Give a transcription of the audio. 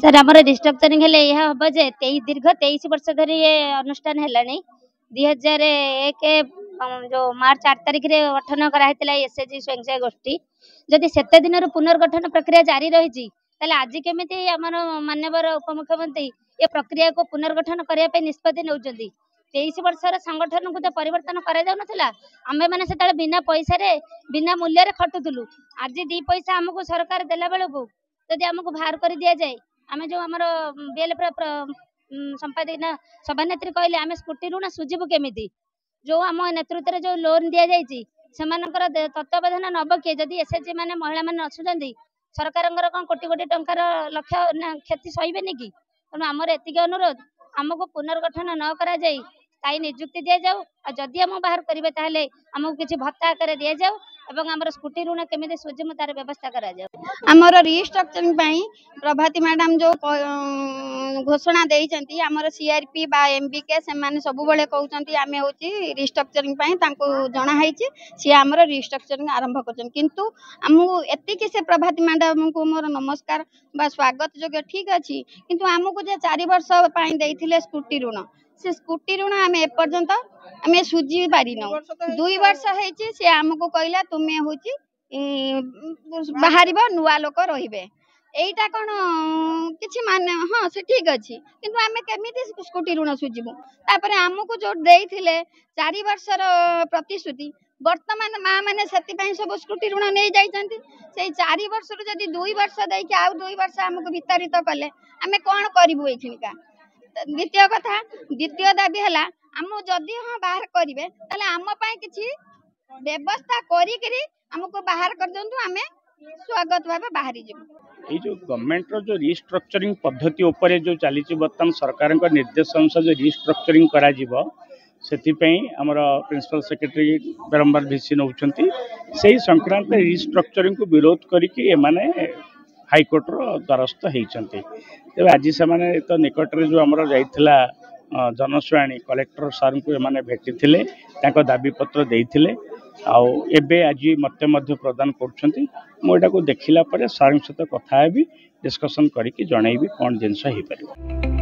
Sir आमर restructuring हेले यह हम जे दीर्घ 23 वर्ष धरी ये अनुष्ठान है 2001 जो मार्च 8 तारिख रे गठन कराइला एसएचजी स्वयंसेवक गोष्ठी जदि सेते दिन पुनर्गठन प्रक्रिया जारी रही आज केमी आमर मानवर उपमुख्यमंत्री ये प्रक्रिया को पुनर्गठन करने निष्पत्ति नौ 23 वर्षर संगठन को तो परिवर्तन आमे मैंने से बिना पैसा रे बिना मूल्य खटुलु आज 2 पैसा आमको सरकार देला बेलू जदि आमको बाहर कर दि जाए आमे जो आमर बीएलएफ संपादिका सभानेत्री कहले आमे स्कूटी ऋण सुझिबु केमिति जो आम नेतृत्व जो लोन दि जाइए तत्वावधान नब किए जदि एसएचजी माने महिला माने असुचंदी सरकार कौन कोटी कोटी टंकार लक्ष्य क्षति सहीबेनि कि तेणु आमर एतिक अनुरोध आमको पुनर्गठन न करा जाई स्थायी नियुक्ति दि जाऊ जदि आम बाहर करेंगे ताहले आमको किसी भत्ता आकार दि जाऊ एवं आमर स्कूटी ऋण केमिति सुझिमु तार व्यवस्था करा जाऊ। आमर रिस्ट्रक्चरिंग पई प्रभाती मैडम जो घोषणा देइचंती आमर सीआरपी बा एमबीके से माने सब बेले कहउचंती आमे होची रिस्ट्रक्चरिंग पई तांको जणा हाइची सी आमर रिस्ट्रक्चरिंग आरंभ करचन किंतु हमहु एति कि से प्रभाती मैडम को मोर नमस्कार बा स्वागत जोग्य ठीक अछि किंतु हमकु जे 4 वर्ष पई देइथिले स्कूटी ऋण से स्कूटी ऋण आमे एपर्यंत आमे सुझी पारि न 2 वर्ष हेची से हमकु कहला तुमे होची बाहर नुआ लोक रहिबे एटा कौन किछि माने हाँ से ठीक अच्छी किंतु आमे केमिति स्कूटी ऋण सुझिबु तापरे हमकु जो देइथिले 4 वर्षर प्रतिश्रुति वर्तमान माँ मैंने से सब स्कूटी ऋण नहीं जाइछंती से 4 वर्ष जदि 2 वर्ष देके आउ 2 वर्ष हमको वितरित कले आमे कौन करिबु एखिनिका। द्वितीय कथा द्वितीय दाबी हला हम जदि हाँ बाहर करिवे ताले हम पई किछि व्यवस्था करी करी हमको बाहर कर दंतु आमे स्वागत भाबे बाहरी जेबु। ये जो गवर्नमेंट रो जो रिस्ट्रक्चरिंग पद्धति ऊपर जो चली बर्तमान सरकार निर्देश अनुसार जो रिस्ट्रक्चरिंग करा जीवो सेथिपई हमर प्रिंसिपल सेक्रेटरी बारंबार भिसी नौचंती सेही संक्रांत रिस्ट्रक्चरिंग को विरोध करिकि एमाने हाईकोर्ट रो द्वारस्थ हेइचंती तेबे आज से माने तो निकट रे जो हमर जाइथिला जनशुआणी कलेक्टर सार को एमाने भेटिथिले ताको दाबी पत्र देइथिले आउ एबे आज मते मध्य प्रदान करछंती मोटा को देखिला परे सार सहित कथा हेबी डिस्कशन करिकि जणैबी कोन जिंस हेइ परिबो।